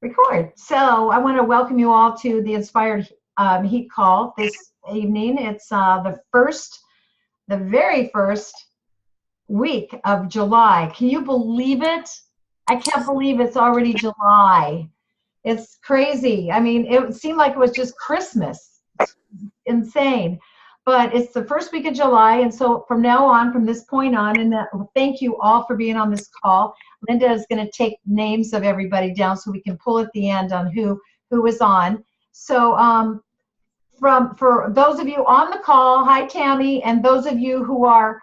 Record. So I want to welcome you all to the Inspired Heat Call this evening. It's the very first week of July. Can you believe it? I can't believe it's already July. It's crazy. I mean, it seemed like it was just Christmas. It's insane. But it's the first week of July, and so from now on, from this point on, and thank you all for being on this call. Linda is going to take names of everybody down so we can pull at the end on who was on. So for those of you on the call, hi Tammy, and those of you who are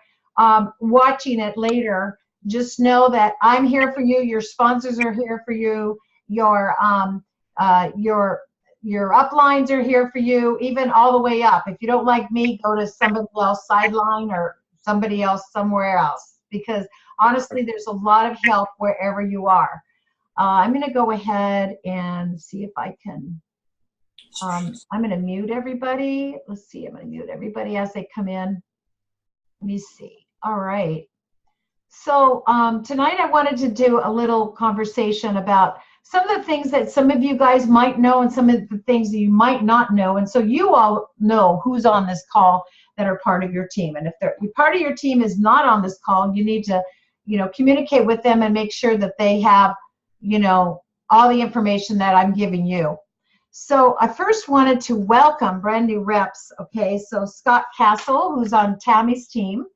watching it later, just know that I'm here for you. Your sponsors are here for you. Your uplines are here for you, even all the way up. If you don't like me, go to somebody else sideline or somebody else somewhere else, because honestly, there's a lot of help wherever you are. I'm going to go ahead and see if I can. I'm going to mute everybody. Let's see. I'm going to mute everybody as they come in. Let me see. All right. So tonight I wanted to do a little conversation about some of the things that some of you guys might know and some of the things that you might not know. And so you all know who's on this call that are part of your team. And if part of your team is not on this call, you need to, communicate with them and make sure that they have, all the information that I'm giving you. So I first wanted to welcome brand new reps. Okay, so Scott Castle, who's on Tammy's team.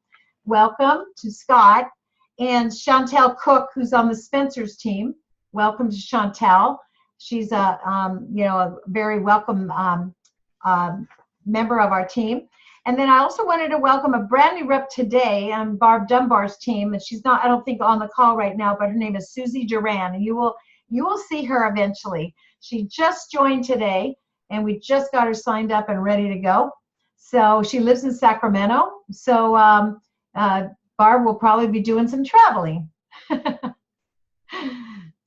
Welcome to Scott. And Chantel Cook, who's on the Spencer's team. Welcome to Chantel. She's a very welcome member of our team. And then I also wanted to welcome a brand new rep today on Barb Dunbar's team. And she's not, I don't think, on the call right now, but her name is Susie Duran. And you will see her eventually. She just joined today, and we just got her signed up and ready to go. So she lives in Sacramento. So Barb will probably be doing some traveling.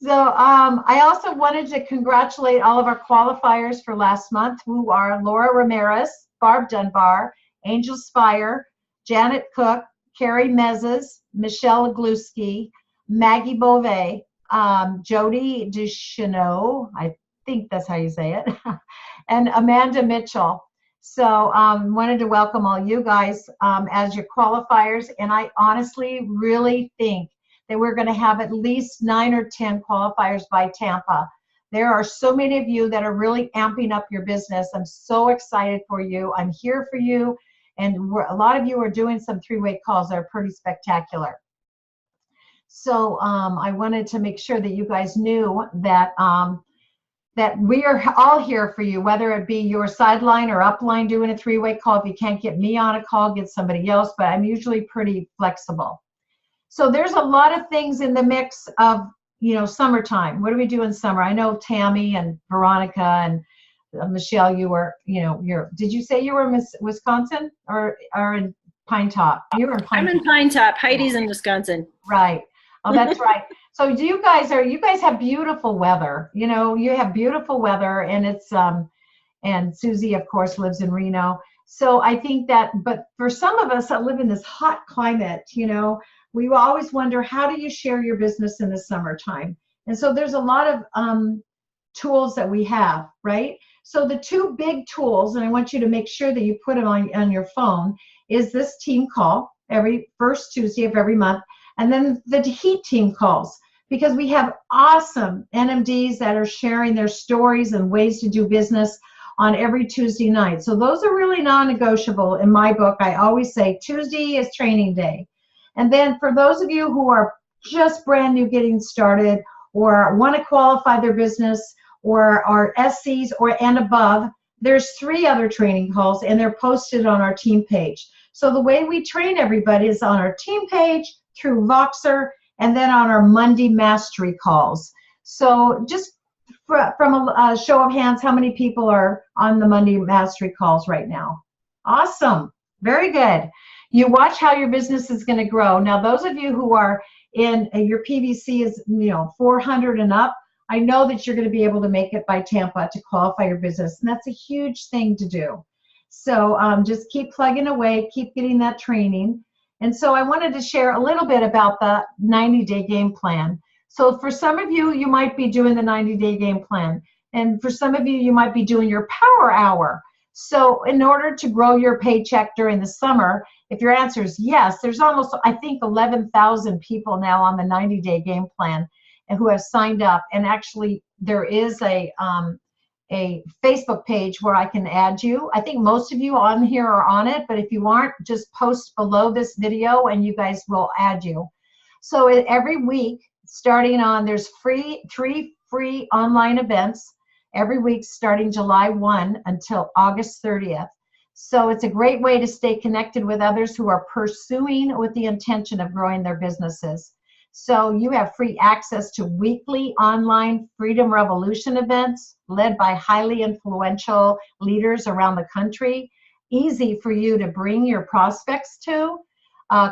So I also wanted to congratulate all of our qualifiers for last month, who are Laura Ramirez, Barb Dunbar, Angel Spire, Janet Cook, Carrie Mezes, Michelle Gluski, Maggie Beauvais, Jody Ducheneau, I think that's how you say it, and Amanda Mitchell. So wanted to welcome all you guys as your qualifiers, and I honestly really think that we're going to have at least 9 or 10 qualifiers by Tampa. There are so many of you that are really amping up your business. I'm so excited for you. I'm here for you. And a lot of you are doing some three-way calls that are pretty spectacular. So I wanted to make sure that you guys knew that that we are all here for you, whether it be your sideline or upline doing a three-way call. If you can't get me on a call, get somebody else, but I'm usually pretty flexible. So there's a lot of things in the mix of, summertime. What do we do in summer? I know Tammy and Veronica and Michelle, you were, did you say you were in Wisconsin or in Pine Top? You were in Pine Top. I'm in Pine Top. Heidi's in Wisconsin. Right. Oh, that's right. So you guys have beautiful weather. You have beautiful weather, and it's, and Susie, of course, lives in Reno. So I think that, but for some of us that live in this hot climate, we always wonder, how do you share your business in the summertime? And so there's a lot of tools that we have, right? So the two big tools, and I want you to make sure that you put them on your phone, is this team call every first Tuesday of every month, and then the Heat team calls, because we have awesome NMDs that are sharing their stories and ways to do business on every Tuesday night. So those are really non-negotiable in my book. I always say Tuesday is training day. And then for those of you who are just brand new getting started, or want to qualify their business, or are SCs and above, there's 3 other training calls, and they're posted on our team page. So the way we train everybody is on our team page, through Voxer, and then on our Monday mastery calls. So just from a show of hands, how many people are on the Monday mastery calls right now? Awesome. Very good. You watch how your business is going to grow. Now, those of you who are in your PVC is 400 and up, I know that you're going to be able to make it by Tampa to qualify your business, and that's a huge thing to do. So just keep plugging away, keep getting that training. And so I wanted to share a little bit about the 90-day game plan. So for some of you, you might be doing the 90-day game plan. And for some of you, you might be doing your power hour. So in order to grow your paycheck during the summer, if your answer is yes, there's almost, I think, 11,000 people now on the 90-day game plan and who have signed up. And actually, there is a Facebook page where I can add you. I think most of you on here are on it, but if you aren't, just post below this video and you guys will add you. So every week, starting on, there's three free online events every week starting July 1 until August 30th. So it's a great way to stay connected with others who are pursuing with the intention of growing their businesses. So you have free access to weekly online Freedom Revolution events led by highly influential leaders around the country. Easy for you to bring your prospects to,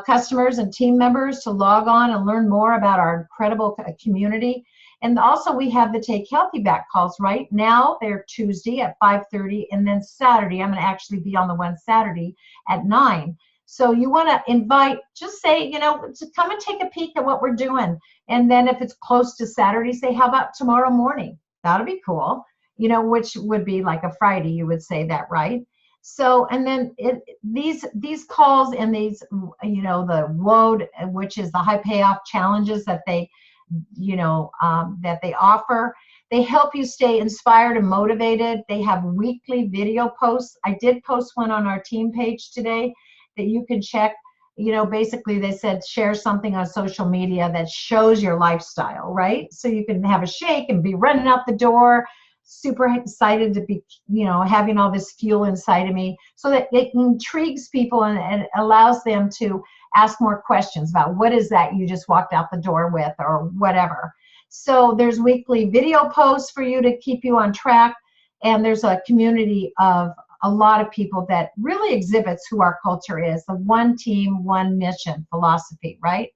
customers and team members to log on and learn more about our incredible community. And also we have the Take Healthy Back calls right now. They're Tuesday at 5:30, and then Saturday, I'm going to actually be on the one Saturday at 9. So you want to invite, just say, to come and take a peek at what we're doing. And then if it's close to Saturday, say, how about tomorrow morning? That'll be cool, which would be like a Friday, you would say that, right? So, and then these calls and these, the WOD, which is the high payoff challenges that they offer. They help you stay inspired and motivated. They have weekly video posts. I did post one on our team page today that you can check. Basically they said share something on social media that shows your lifestyle, right? So you can have a shake and be running out the door, super excited to be, having all this fuel inside of me, so that it intrigues people and allows them to ask more questions about what is that you just walked out the door with or whatever. So there's weekly video posts for you to keep you on track. And there's a community of a lot of people that really exhibits who our culture is, the one team, one mission philosophy, right?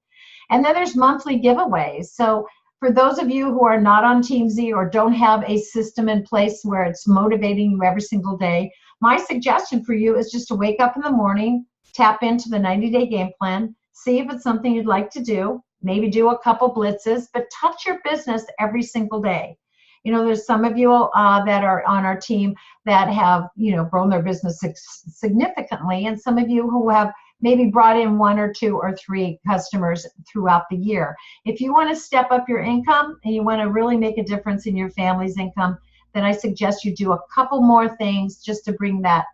And then there's monthly giveaways. So for those of you who are not on Team Z or don't have a system in place where it's motivating you every single day, my suggestion for you is just to wake up in the morning, tap into the 90-day game plan, see if it's something you'd like to do, maybe do a couple blitzes, but touch your business every single day. There's some of you that are on our team that have, grown their business significantly, and some of you who have maybe brought in 1 or 2 or 3 customers throughout the year. If you want to step up your income and you want to really make a difference in your family's income, then I suggest you do a couple more things just to bring that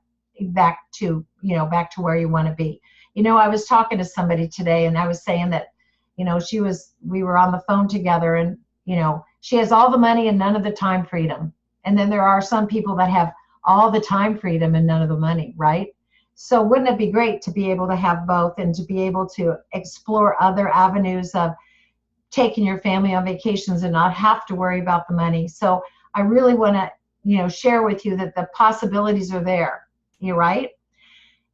back to where you want to be. I was talking to somebody today and I was saying that, we were on the phone together, and, she has all the money and none of the time freedom. And then there are some people that have all the time freedom and none of the money, right? So wouldn't it be great to be able to have both and to be able to explore other avenues of taking your family on vacations and not have to worry about the money? So I really want to, share with you that the possibilities are there. You're right.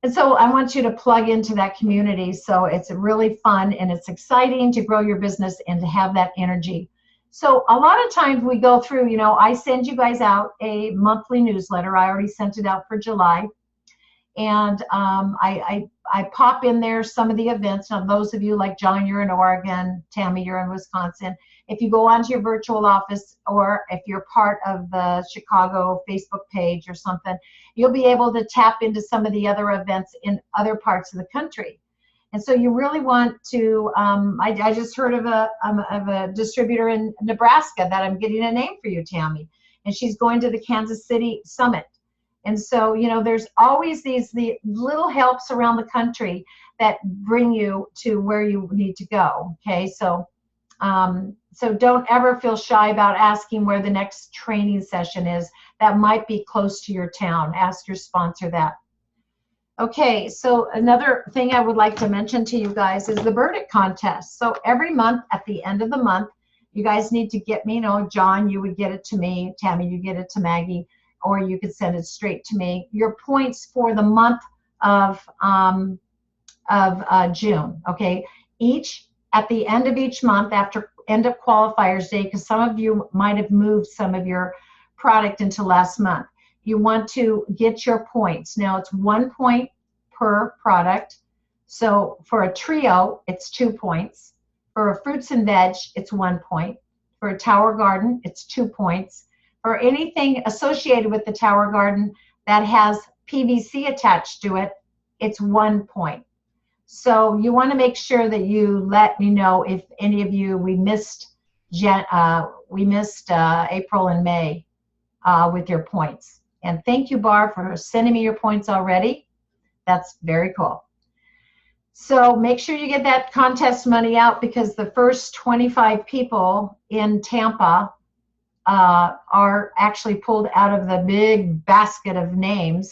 And so I want you to plug into that community. So it's really fun and it's exciting to grow your business and to have that energy. So a lot of times we go through, I send you guys out a monthly newsletter. I already sent it out for July. And I pop in there some of the events. Now, those of you like John, you're in Oregon, Tammy, you're in Wisconsin. If you go onto your virtual office, or if you're part of the Chicago Facebook page or something, you'll be able to tap into some of the other events in other parts of the country. And so you really want to, I just heard of a distributor in Nebraska that I'm getting a name for you, Tammy. And she's going to the Kansas City Summit. And so, there's always the little helps around the country that bring you to where you need to go. Okay, so don't ever feel shy about asking where the next training session is that might be close to your town. Ask your sponsor that. Okay, so another thing I would like to mention to you guys is the verdict contest. So every month, at the end of the month, you guys need to get me, John, you would get it to me, Tammy, you get it to Maggie, or you could send it straight to me. Your points for the month of June, okay? At the end of each month, after end of qualifiers day, because some of you might have moved some of your product into last month, you want to get your points. Now it's 1 point per product. So for a trio, it's 2 points. For fruits and veg, it's 1 point. For a tower garden, it's 2 points. For anything associated with the tower garden that has PVC attached to it, it's 1 point. So you want to make sure that you let me know if any of you, we missed April and May with your points. And thank you, Barb, for sending me your points already. That's very cool. So make sure you get that contest money out, because the first 25 people in Tampa are actually pulled out of the big basket of names,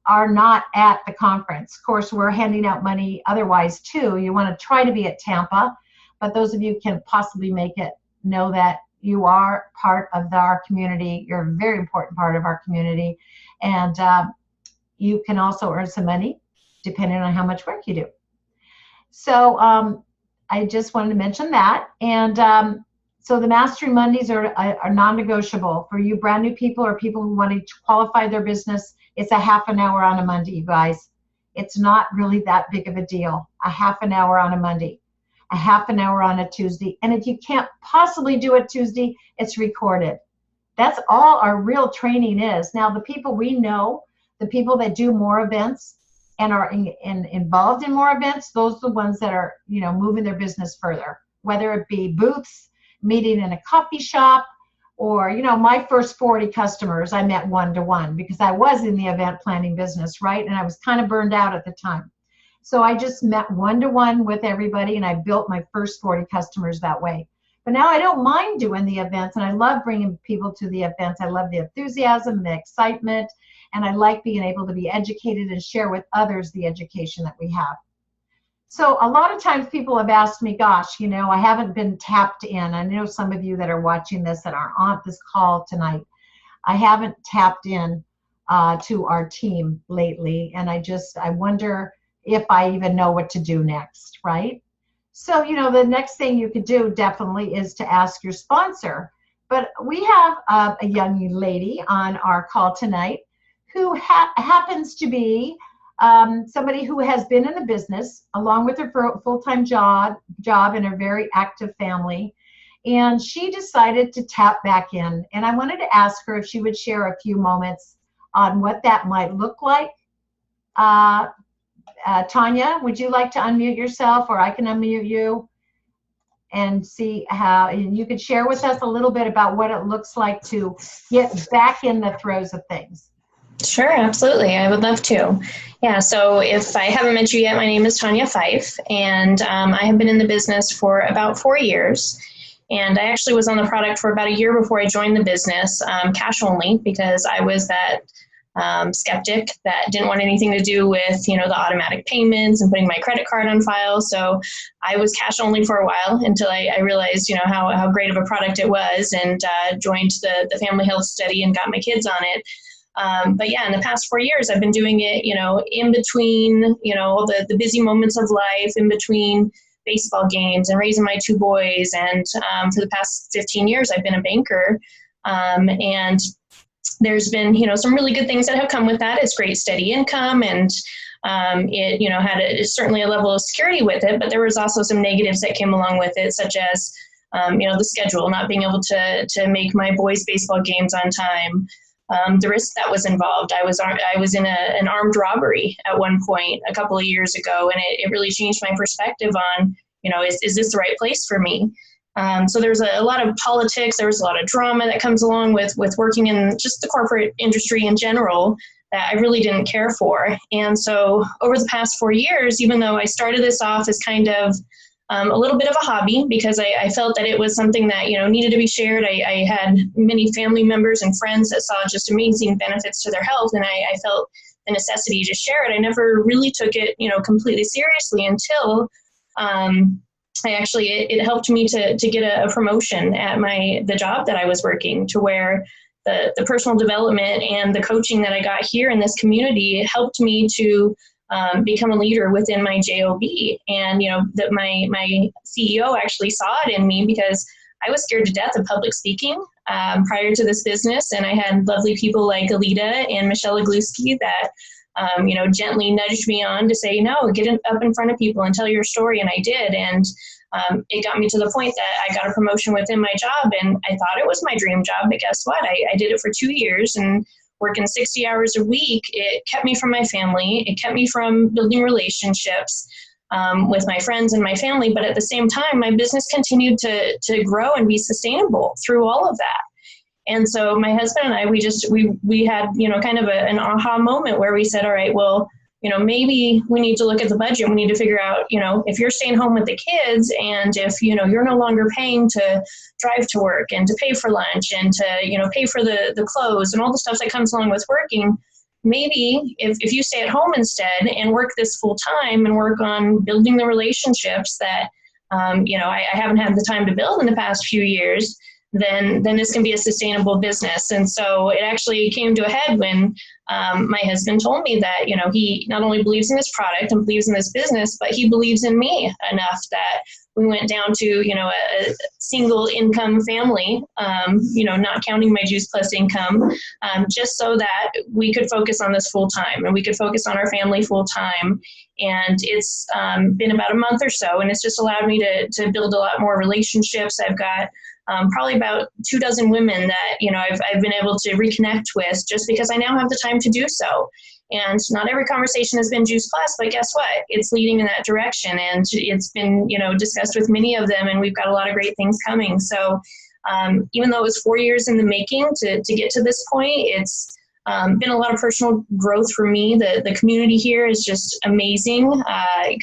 are not at the conference. Of course, we're handing out money otherwise too. You want to try to be at Tampa, but those of you can possibly make it, know that you are part of our community. You're a very important part of our community, and you can also earn some money depending on how much work you do. So I just wanted to mention that. And so the Mastery Mondays are non-negotiable for you brand new people or people who want to qualify their business. It's a half an hour on a Monday, you guys. It's not really that big of a deal. A half an hour on a Monday, a half an hour on a Tuesday. And if you can't possibly do it Tuesday, it's recorded. That's all our real training is. Now, the people we know, the people that do more events and are involved in more events, those are the ones that are, moving their business further, whether it be booths, meeting in a coffee shop, or, my first 40 customers I met one-to-one because I was in the event planning business, right? And I was kind of burned out at the time. So I just met one-to-one with everybody, and I built my first 40 customers that way. But now I don't mind doing the events, and I love bringing people to the events. I love the enthusiasm, the excitement, and I like being able to be educated and share with others the education that we have. So a lot of times people have asked me, gosh, I haven't been tapped in. I know some of you that are watching this that are on this call tonight, I haven't tapped in to our team lately, and I wonder if I even know what to do next, right? So, the next thing you could do definitely is to ask your sponsor. But we have a young lady on our call tonight who happens to be somebody who has been in the business along with her full-time job and her very active family. And she decided to tap back in. And I wanted to ask her if she would share a few moments on what that might look like. Tanya, would you like to unmute yourself, or I can unmute you and see how, and you could share with us a little bit about what it looks like to get back in the throes of things. Sure, absolutely. I would love to. Yeah, so if I haven't met you yet, my name is Tanya Fife, and I have been in the business for about 4 years. And I actually was on the product for about a year before I joined the business, cash only, because I was that skeptic that didn't want anything to do with, the automatic payments and putting my credit card on file. So I was cash only for a while until I realized, how great of a product it was, and joined the family health study and got my kids on it. But yeah, in the past 4 years, I've been doing it, in between, the busy moments of life, in between baseball games and raising my 2 boys. And for the past 15 years, I've been a banker. And there's been, some really good things that have come with that. It's great steady income, and it, had certainly a level of security with it, but there was also some negatives that came along with it, such as, the schedule, not being able to make my boys' baseball games on time. The risk that was involved. I was in an armed robbery at one point a couple of years ago, and it really changed my perspective on, is this the right place for me? So there's a lot of politics. There was a lot of drama that comes along with working in just the corporate industry in general that I really didn't care for. And so over the past 4 years, even though I started this off as kind of a little bit of a hobby, because I felt that it was something that, needed to be shared. I had many family members and friends that saw just amazing benefits to their health, and I felt the necessity to share it. I never really took it, completely seriously until it helped me to get a promotion at the job that I was working, to where the personal development and the coaching that I got here in this community helped me to become a leader within my JOB. And, that my CEO actually saw it in me, because I was scared to death of public speaking prior to this business. And I had lovely people like Alita and Michelle Igluski that, gently nudged me on to say, no, get up in front of people and tell your story. And I did. And it got me to the point that I got a promotion within my job, and I thought it was my dream job, but guess what? I did it for 2 years, and working 60 hours a week, it kept me from my family. It kept me from building relationships with my friends and my family. But at the same time, my business continued to grow and be sustainable through all of that. And so my husband and I, we had, kind of an aha moment where we said, all right, well, maybe we need to look at the budget. We need to figure out, if you're staying home with the kids, and if, you're no longer paying to drive to work and to pay for lunch and to, pay for the clothes and all the stuff that comes along with working, maybe if you stay at home instead and work this full time and work on building the relationships that, I haven't had the time to build in the past few years, then this can be a sustainable business. And so it actually came to a head when my husband told me that, he not only believes in this product and believes in this business, but he believes in me enough that we went down to, a single income family, not counting my Juice Plus income, just so that we could focus on this full time and we could focus on our family full time. And it's been about a month or so, and it's just allowed me to build a lot more relationships. I've got probably about 24 women that, I've been able to reconnect with just because I now have the time to do so. And not every conversation has been Juice Plus, but guess what? It's leading in that direction, and it's been, discussed with many of them, and we've got a lot of great things coming. So even though it was 4 years in the making to get to this point, it's been a lot of personal growth for me. The community here is just amazing.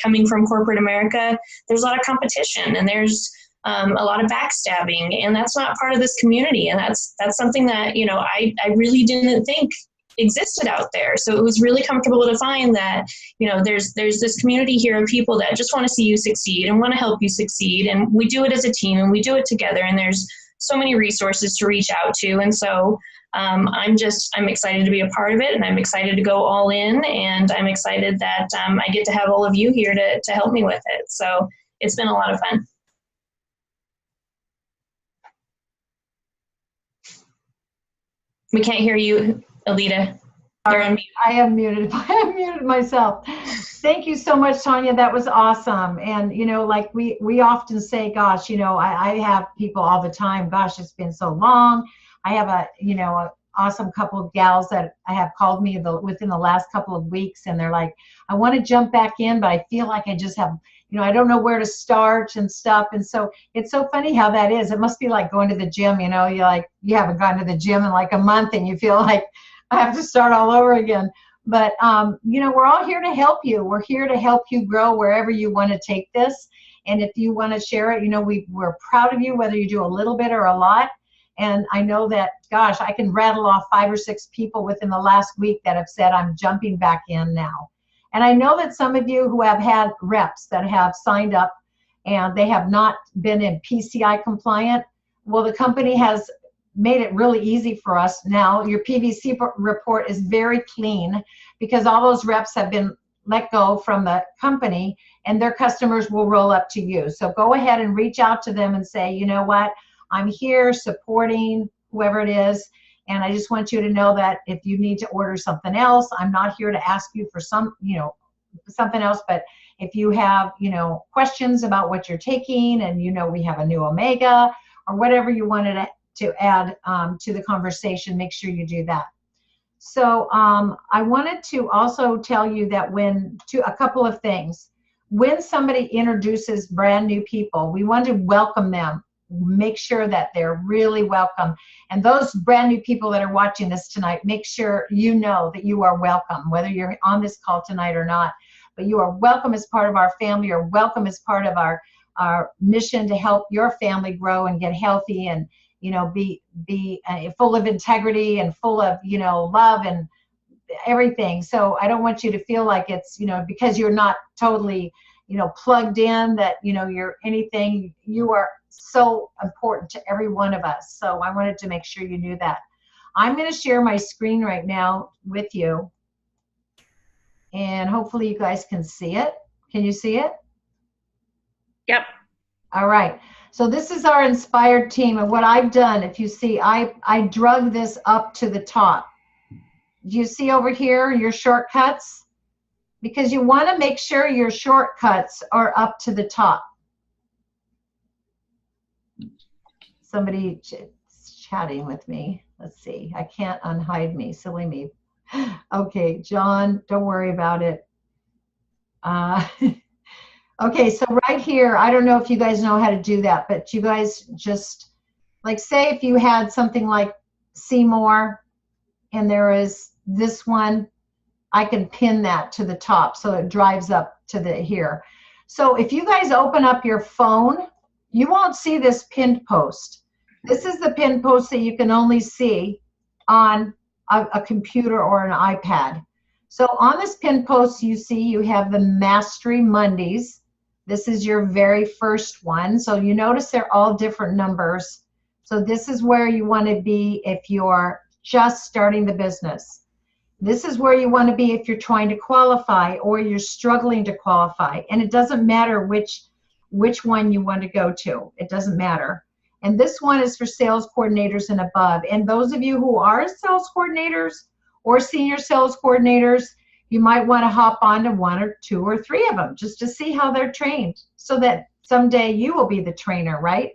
Coming from corporate America, there's a lot of competition, and there's a lot of backstabbing, and that's not part of this community. And that's something that, I really didn't think existed out there. So it was really comfortable to find that, there's this community here of people that just want to see you succeed and want to help you succeed. And we do it as a team, and we do it together. And there's so many resources to reach out to. And so I'm excited to be a part of it, and I'm excited to go all in, and I'm excited that I get to have all of you here to help me with it. So it's been a lot of fun. We can't hear you, Alita. You're on mute. I am muted. I have muted myself. Thank you so much, Tanya. That was awesome. And, like we often say, gosh, I have people all the time, gosh, it's been so long. I have a awesome couple of gals that I have called me within the last couple of weeks, and they're like, I want to jump back in, but I feel like I just have, I don't know where to start and stuff. And so it's so funny how that is. It must be like going to the gym, you haven't gone to the gym in like a month, and you feel like I have to start all over again. But, we're all here to help you. We're here to help you grow wherever you want to take this. And if you want to share it, we're proud of you, whether you do a little bit or a lot. And I know that, gosh, I can rattle off 5 or 6 people within the last week that have said, I'm jumping back in now. And I know that some of you who have had reps that have signed up and they have not been in PCI compliant, well, the company has made it really easy for us now. Your PVC report is very clean because all those reps have been let go from the company, and their customers will roll up to you. So go ahead and reach out to them and say, you know what, I'm here supporting whoever it is. And I just want you to know that if you need to order something else, I'm not here to ask you for something else, but if you have, questions about what you're taking, and we have a new Omega or whatever you wanted to add to the conversation, make sure you do that. So I wanted to also tell you that a couple of things. When somebody introduces brand new people, we want to welcome them. Make sure that they're really welcome. And those brand new people that are watching this tonight, make sure you know that you are welcome, whether you're on this call tonight or not. But you are welcome as part of our family. You're welcome as part of our mission to help your family grow and get healthy and be full of integrity and full of love and everything. So I don't want you to feel like it's because you're not totally plugged in that you're anything. You are so important to every one of us. So I wanted to make sure you knew that. I'm going to share my screen right now with you, and hopefully you guys can see it. Can you see it? Yep. All right. So this is our InSPEIERed team, and what I've done, if you see, I drug this up to the top. Do you see over here your shortcuts? Because you want to make sure your shortcuts are up to the top. somebody chatting with me. Let's see. I can't unhide me. Silly me. Okay, John, don't worry about it. Okay, so right here, I don't know if you guys know how to do that, but you guys just, like, say if you had something like see more, and there is this one, I can pin that to the top so it drives up to the here. So if you guys open up your phone, you won't see this pinned post. This is the pinned post that you can only see on a computer or an iPad. So on this pinned post, you see you have the Mastery Mondays. This is your very first one. So you notice they're all different numbers. So this is where you want to be if you're just starting the business. This is where you want to be if you're trying to qualify or you're struggling to qualify. And it doesn't matter which one you want to go to. It doesn't matter. And this one is for sales coordinators and above. And those of you who are sales coordinators or senior sales coordinators, you might want to hop on to 1 or 2 or 3 of them just to see how they're trained so that someday you will be the trainer, right?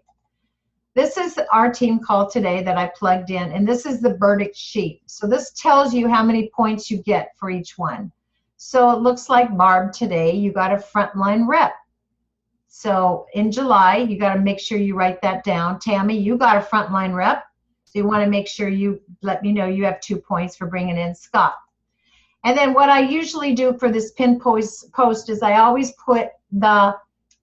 This is our team call today that I plugged in, and this is the verdict sheet. So this tells you how many points you get for each one. So it looks like Barb today, you got a frontline rep. So in July, you got to make sure you write that down. Tammy, you got a frontline rep. So you want to make sure you let me know you have 2 points for bringing in Scott. And then what I usually do for this pin post is I always put the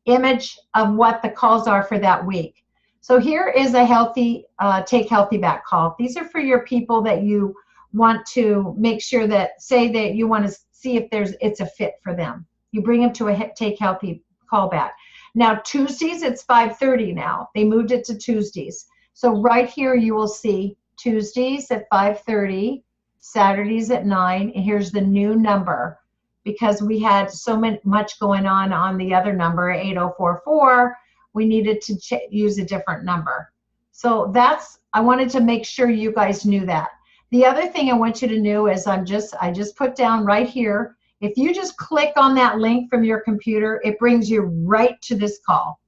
image of what the calls are for that week. So here is a healthy, take healthy back call. These are for your people that you want to make sure that, say that you want to see if it's a fit for them. You bring them to a take healthy call back. Now Tuesdays, it's 5:30 now. They moved it to Tuesdays. So right here you will see Tuesdays at 5:30, Saturdays at 9, and here's the new number because we had so much going on the other number, 8044. We needed to use a different number. So I wanted to make sure you guys knew that. The other thing I want you to know is I just put down right here, if you just click on that link from your computer, it brings you right to this call.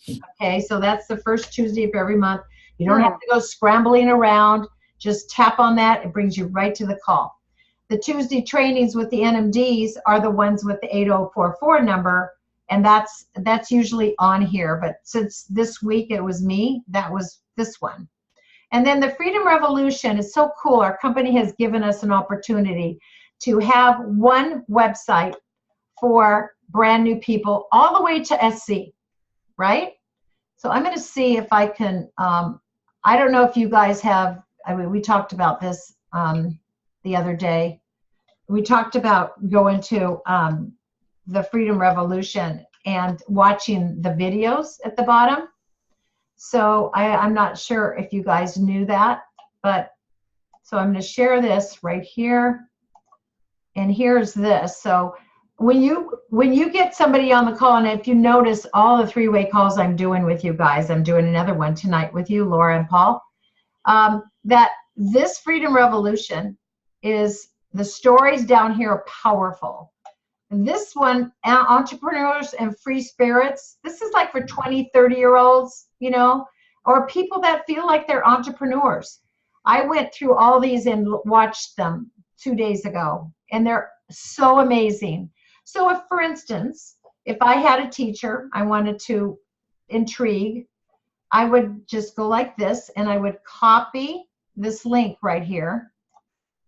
Okay, so that's the first Tuesday of every month. You don't have to go scrambling around. Just tap on that, it brings you right to the call. The Tuesday trainings with the NMDs are the ones with the 8044 number, and that's usually on here, but since this week it was me, that was this one. And then the Freedom Revolution is so cool. Our company has given us an opportunity to have one website for brand new people all the way to SC, right? So I'm going to see if I can, I don't know if you guys have, I mean, we talked about this the other day. We talked about going to the Freedom Revolution and watching the videos at the bottom. So I'm not sure if you guys knew that, but so I'm going to share this right here. And here's this. So when you get somebody on the call, and if you notice all the 3-way calls I'm doing with you guys, I'm doing another one tonight with you, Laura and Paul, that this Freedom Revolution is, the stories down here are powerful. This one, entrepreneurs and free spirits, this is like for 20, 30-year-olds, you know, or people that feel like they're entrepreneurs. I went through all these and watched them 2 days ago, and they're so amazing. So if, for instance, if I had a teacher I wanted to intrigue, I would just go like this, and I would copy this link right here,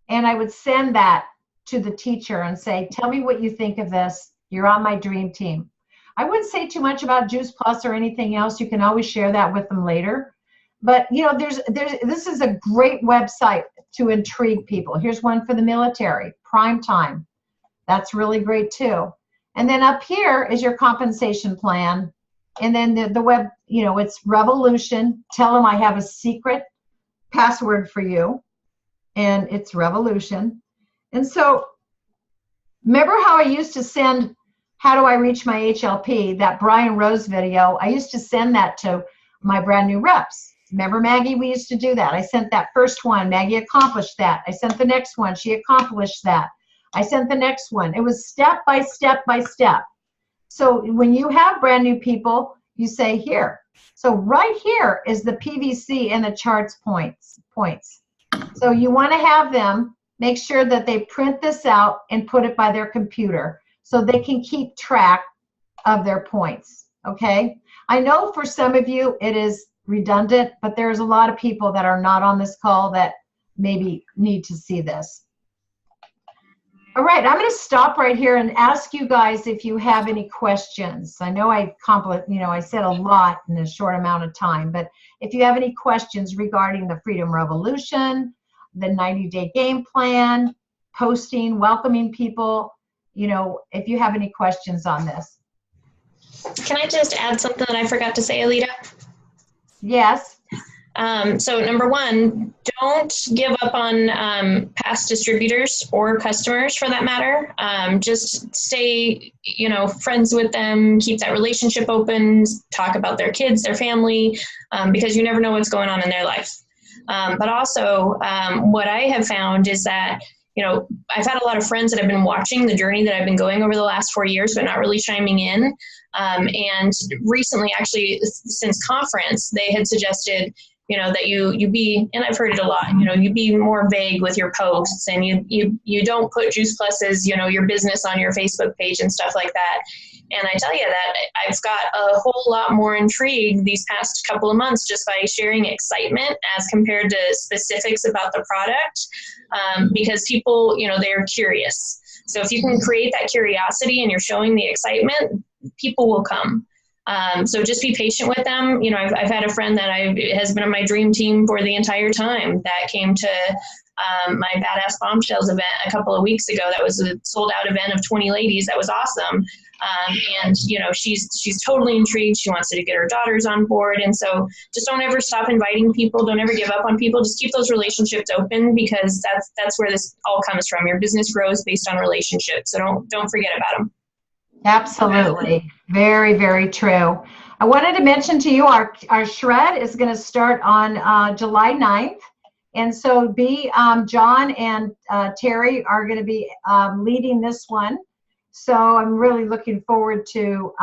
and I would send that to the teacher and say, tell me what you think of this. You're on my dream team. I wouldn't say too much about Juice Plus or anything else. You can always share that with them later. But you know, this is a great website to intrigue people. Here's one for the military, Prime Time. That's really great too. And then up here is your compensation plan. And then the web, you know, it's Revolution. Tell them I have a secret password for you. And it's Revolution. And so remember how I used to send, how do I reach my HLP, that Brian Rose video, I used to send that to my brand new reps. Remember, Maggie, we used to do that. I sent that first one. Maggie accomplished that. I sent the next one. She accomplished that. I sent the next one. It was step by step by step. So when you have brand new people, you say, here, So right here is the PVC and the charts points. So you want to have them make sure that they print this out and put it by their computer so they can keep track of their points. Okay. I know for some of you it is redundant, but there's a lot of people that are not on this call that maybe need to see this. All right, I'm going to stop right here and ask you guys if you have any questions. I know I said a lot in a short amount of time, but if you have any questions regarding the Freedom Revolution, the 90-day game plan, posting, welcoming people, if you have any questions on this. Can I just add something that I forgot to say, Alita? Yes. So number one, don't give up on past distributors or customers for that matter. Just stay, friends with them, keep that relationship open, talk about their kids, their family, because you never know what's going on in their life. But also what I have found is that, I've had a lot of friends that have been watching the journey that I've been going over the last 4 years, but not really chiming in. And recently, actually, since conference, they had suggested, that you be, and I've heard it a lot, you be more vague with your posts, and you don't put Juice Plus's, your business on your Facebook page and stuff like that. And I tell you that I've got a whole lot more intrigue these past couple of months just by sharing excitement as compared to specifics about the product, because people, they're curious. So if you can create that curiosity and you're showing the excitement, people will come. So just be patient with them. I've had a friend that has been on my dream team for the entire time that came to my Badass Bombshells event a couple of weeks ago. That was a sold out event of 20 ladies. That was awesome. And she's totally intrigued. She wants to get her daughters on board. And so just don't ever stop inviting people. Don't ever give up on people. Just keep those relationships open, because that's where this all comes from. Your business grows based on relationships. So don't forget about them. Absolutely. Very, very true. I wanted to mention to you our shred is going to start on July 9th. And so John and Terry are going to be leading this one. So I'm really looking forward to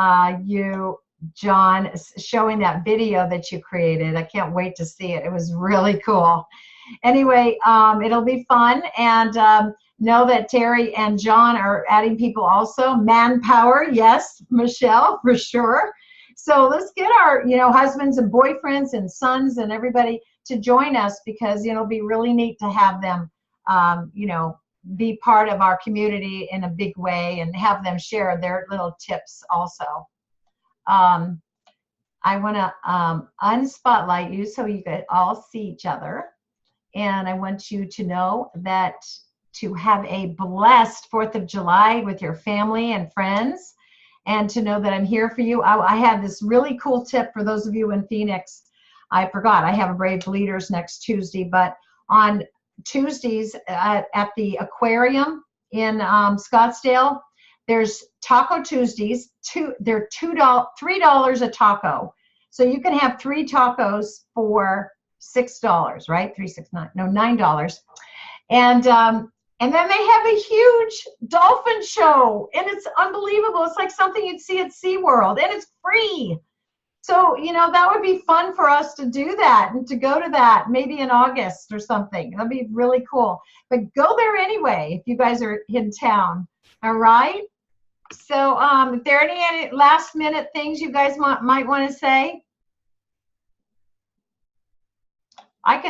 you, John, showing that video that you created. I can't wait to see it. It was really cool. Anyway, it'll be fun. And know that Terry and John are adding people also. Manpower, yes, Michelle, for sure. So let's get our, husbands and boyfriends and sons and everybody to join us, because, it'll be really neat to have them, be part of our community in a big way and have them share their little tips also. I want to unspotlight you so you could all see each other. And I want you to know that to have a blessed 4th of July with your family and friends, and to know that I'm here for you. I have this really cool tip for those of you in Phoenix. I forgot, I have a Brave Leaders next Tuesday, but on Tuesdays at the aquarium in Scottsdale, there's Taco Tuesdays. They're $3 a taco. So you can have 3 tacos for $6, right? $9. And then they have a huge dolphin show, and it's unbelievable. It's like something you'd see at SeaWorld, and it's free. So, that would be fun for us to do that and to go to that maybe in August or something. That'd be really cool. But go there anyway if you guys are in town. All right? So, if there are any last minute things you guys might want to say? I'll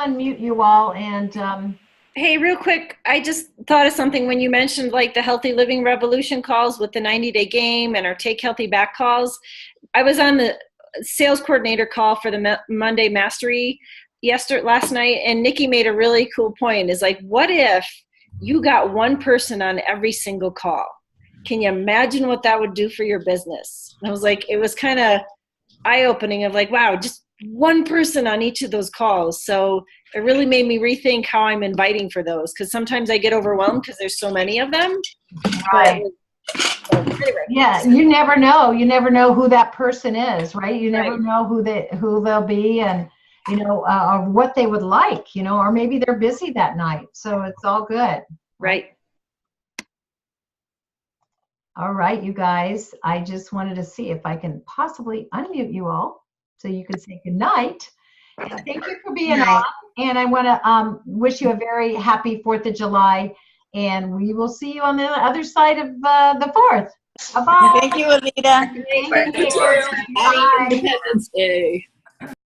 unmute you all. And hey, real quick, I just thought of something when you mentioned like the Healthy Living Revolution calls with the 90-day game and our Take Healthy Back calls. I was on the sales coordinator call for the Monday Mastery last night, and Nikki made a really cool point. Is like, what if you got one person on every single call? Can you imagine what that would do for your business? And I was like, it was kind of eye-opening of like, wow, just one person on each of those calls. So it really made me rethink how I'm inviting for those, because sometimes I get overwhelmed because there's so many of them. Right. Yeah, you never know. You never know who that person is, right? You never know who they'll be, and or what they would like, or maybe they're busy that night. So it's all good. Right. All right, you guys. I just wanted to see if I can possibly unmute you all so you can say good night. And thank you for being on. And I want to wish you a very happy 4th of July. And we will see you on the other side of the 4th. Bye-bye. Thank you, Anita. Thank you. Happy Independence Day.